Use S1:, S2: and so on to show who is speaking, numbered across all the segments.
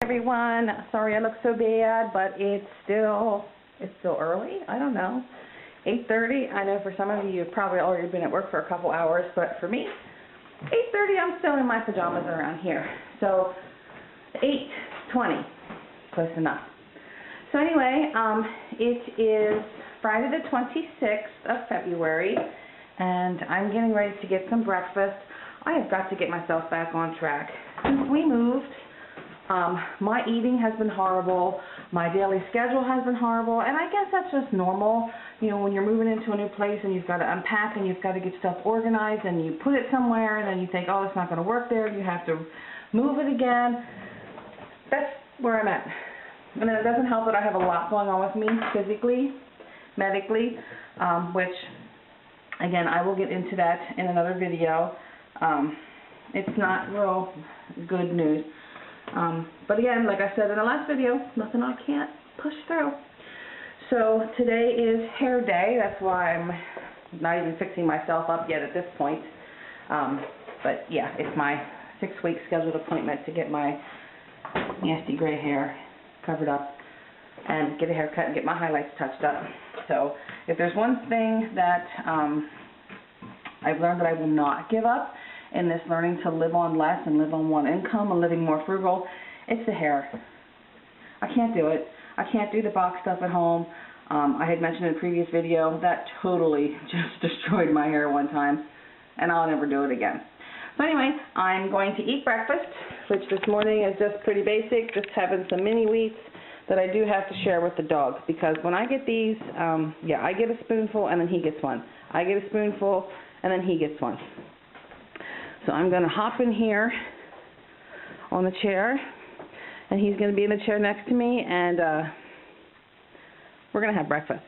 S1: Everyone, sorry I look so bad, but it's still early. I don't know, 8:30. I know for some of you you've probably already been at work for a couple hours, but for me, 8:30. I'm still in my pajamas around here. So 8:20, close enough. So anyway, it is Friday the 26th of February, and I'm getting ready to get some breakfast. I have got to get myself back on track. Since we moved, my eating has been horrible, my daily schedule has been horrible, and I guess that's just normal. You know, when you're moving into a new place and you've got to unpack and you've got to get stuff organized and you put it somewhere and then you think, oh, it's not going to work there, you have to move it again. That's where I'm at. And then it doesn't help that I have a lot going on with me physically, medically, which, again, I will get into that in another video. It's not real good news. But again, like I said in the last video, nothing I can't push through. So today is hair day. That's why I'm not even fixing myself up yet at this point. But yeah, it's my 6-week scheduled appointment to get my nasty gray hair covered up and get a haircut and get my highlights touched up. So if there's one thing that I've learned that I will not give up in this learning to live on less and live on one income and living more frugal, it's the hair. I can't do it. I can't do the box stuff at home. I had mentioned in a previous video that totally just destroyed my hair one time, and I'll never do it again. So anyway, I'm going to eat breakfast, which this morning is just pretty basic, just having some mini wheats that I do have to share with the dog, because when I get these, I get a spoonful and then he gets one. I get a spoonful and then he gets one. So I'm going to hop in here on the chair, and he's going to be in the chair next to me, and we're going to have breakfast.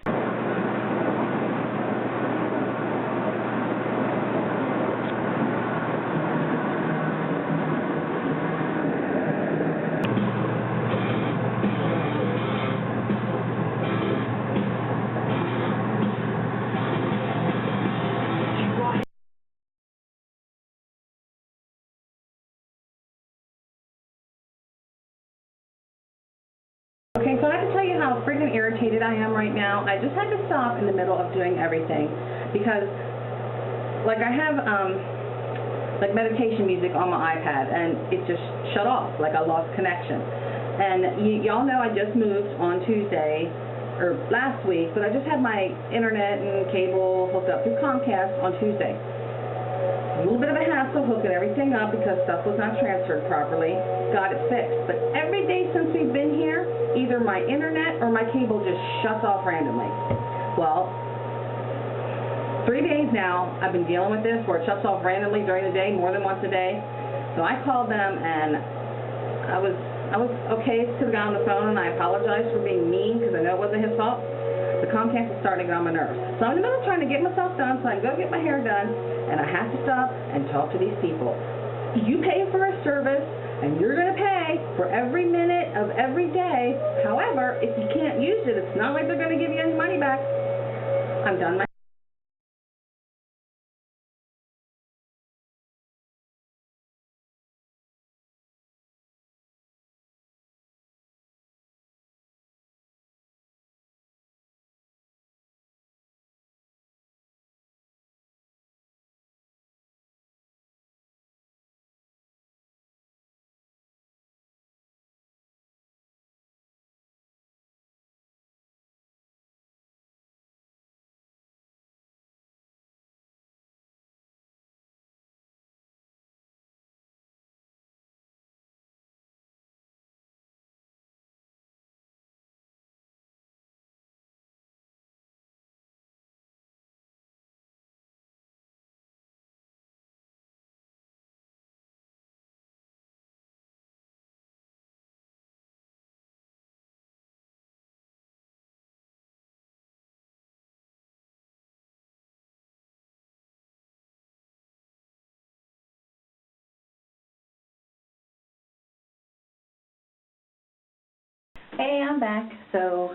S1: Okay, so I have to tell you how freaking irritated I am right now. I just had to stop in the middle of doing everything because, like, I have, like, meditation music on my iPad, and it just shut off, like I lost connection. And y'all know I just moved on Tuesday, or last week, but I just had my internet and cable hooked up through Comcast on Tuesday. A little bit of a hassle hooking everything up because stuff was not transferred properly. Got it fixed. But every day since we've been here, either my internet or my cable just shuts off randomly. Well, 3 days now I've been dealing with this where it shuts off randomly during the day, more than once a day. So I called them, and I was okay to the guy on the phone, and I apologized for being mean because I know it wasn't his fault. The Comcast is starting to get on my nerves. So I'm in the middle of trying to get myself done so I can go get my hair done, and I have to stop and talk to these people. You pay for a service, and you're going to pay for every minute of every day. However, if you can't use it, it's not like they're going to give you any money back. I'm done. Hey, I'm back. So,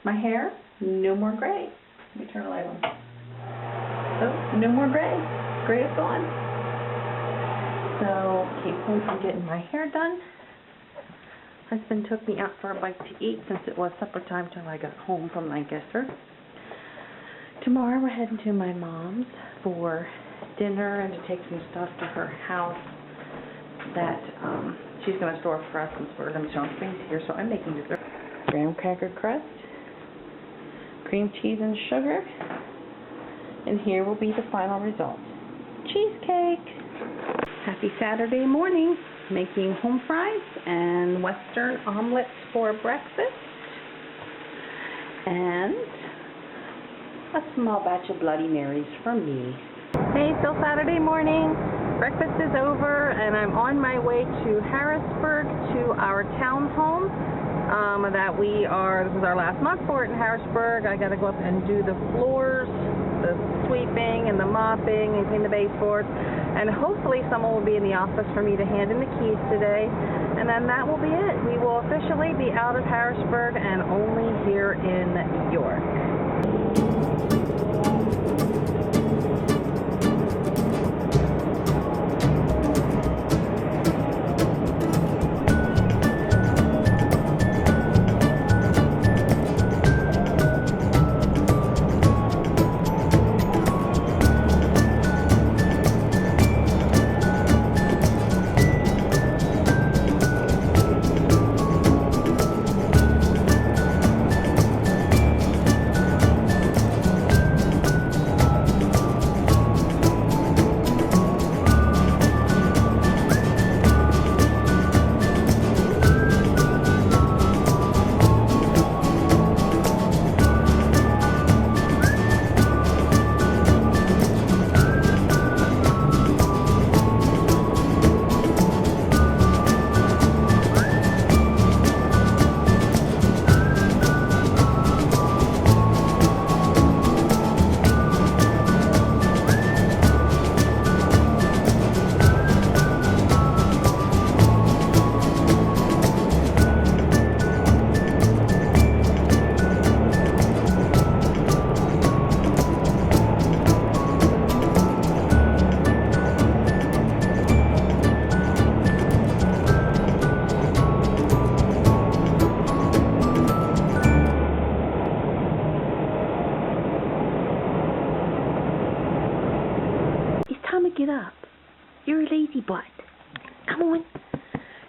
S1: my hair, no more gray. Let me turn the light on. Oh, no more gray. Gray is gone. So, keep on getting my hair done. husband took me out for a bite to eat since it was supper time till I got home from Lancaster. Tomorrow we're heading to my mom's for dinner and to take some stuff to her house that she's going to store for us since we're going to be showing things here. So I'm making dessert. Graham cracker crust, cream cheese and sugar, and here will be the final result. Cheesecake! Happy Saturday morning. Making home fries and Western omelets for breakfast. And a small batch of Bloody Marys for me. Hey, still Saturday morning. Breakfast is over and I'm on my way to Harrisburg to our townhome this is our last month for it in Harrisburg. I gotta go up and do the floors, the sweeping and the mopping and clean the baseboards. And hopefully someone will be in the office for me to hand in the keys today. And then that will be it. We will officially be out of Harrisburg and only here in York. Get up. You're a lazy butt. Come on.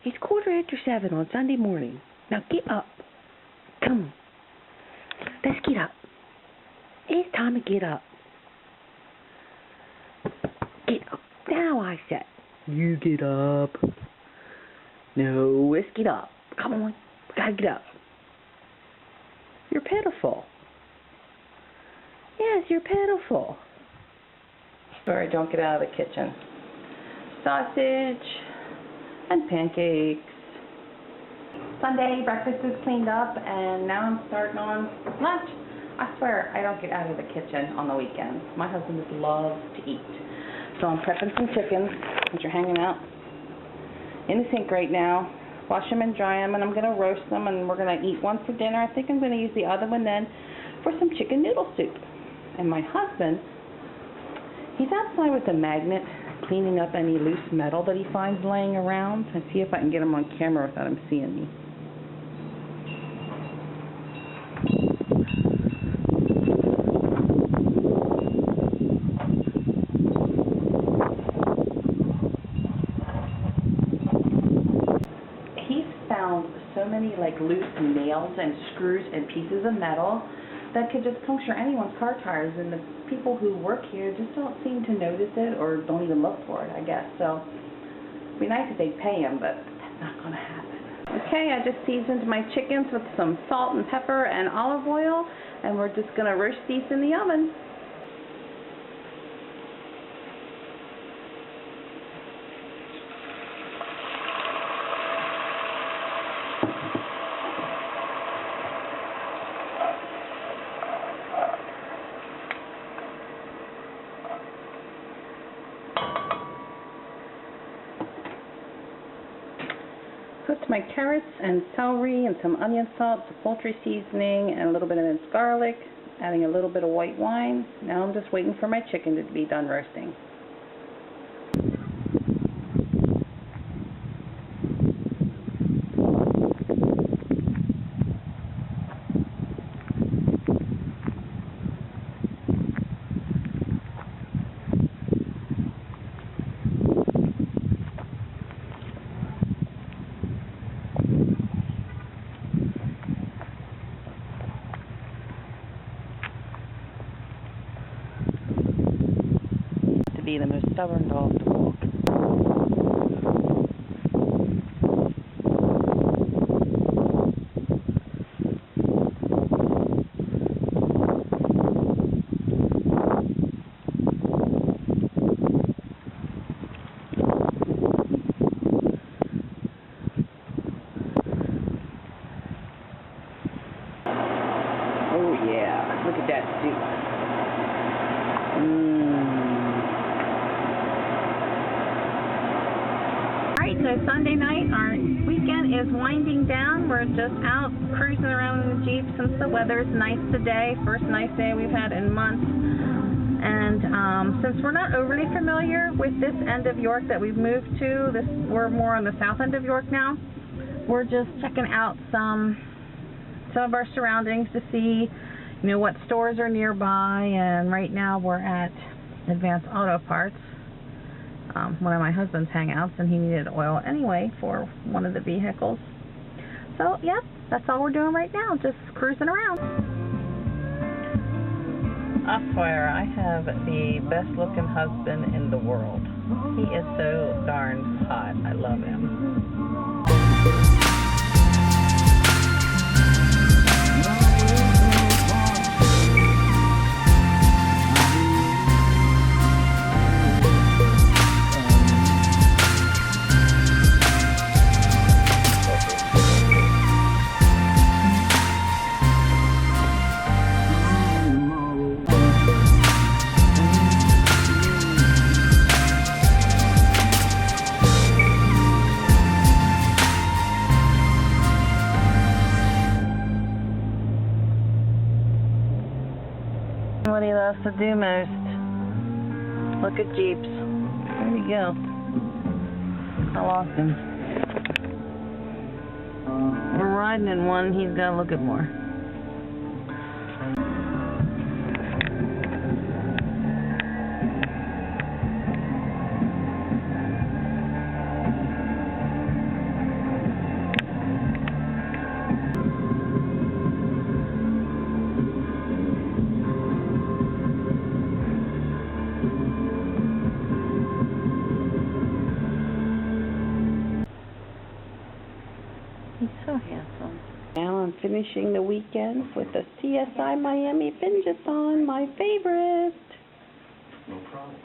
S1: It's 7:15 on Sunday morning. Now get up. Come on. Let's get up. It's time to get up. Get up. Now I said. You get up. No, let's get up. Come on. We gotta get up. You're pitiful. Yes, you're pitiful. Sorry, don't get out of the kitchen. Sausage and pancakes. Sunday breakfast is cleaned up and now I'm starting on lunch. I swear I don't get out of the kitchen on the weekends. My husband just loves to eat. So I'm prepping some chickens, which are hanging out in the sink right now. Wash them and dry them, and I'm going to roast them, and we're going to eat one for dinner. I think I'm going to use the other one then for some chicken noodle soup. And my husband, he's outside with a magnet cleaning up any loose metal that he finds laying around, and see if I can get him on camera without him seeing me. He's found so many like loose nails and screws and pieces of metal that could just puncture anyone's car tires, and the people who work here just don't seem to notice it or don't even look for it, I guess. So it'd be nice if they'd pay him, but that's not going to happen. Okay, I just seasoned my chickens with some salt and pepper and olive oil, and we're just going to roast these in the oven. Put my carrots and celery and some onion salt, some poultry seasoning, and a little bit of minced garlic, adding a little bit of white wine. Now I'm just waiting for my chicken to be done roasting. be the most stubborn dog to walk. Oh yeah, look at that suit. Alright, so Sunday night, our weekend is winding down. We're just out cruising around in the Jeep since the weather's nice today. First nice day we've had in months. And since we're not overly familiar with this end of York that we've moved to, we're more on the south end of York now. We're just checking out some of our surroundings to see, you know, what stores are nearby. And right now we're at Advanced Auto Parts, one of my husband's hangouts, and he needed oil anyway for one of the vehicles. So yeah, that's all we're doing right now, just cruising around. I swear, I have the best looking husband in the world. He is so darn hot. I love him. What he loves to do most. Look at Jeeps. There you go. I lost him. We're riding in one, he's got to look at more. He's so handsome. Now I'm finishing the weekend with the CSI Miami Binge-a-thon, my favorite. No problem.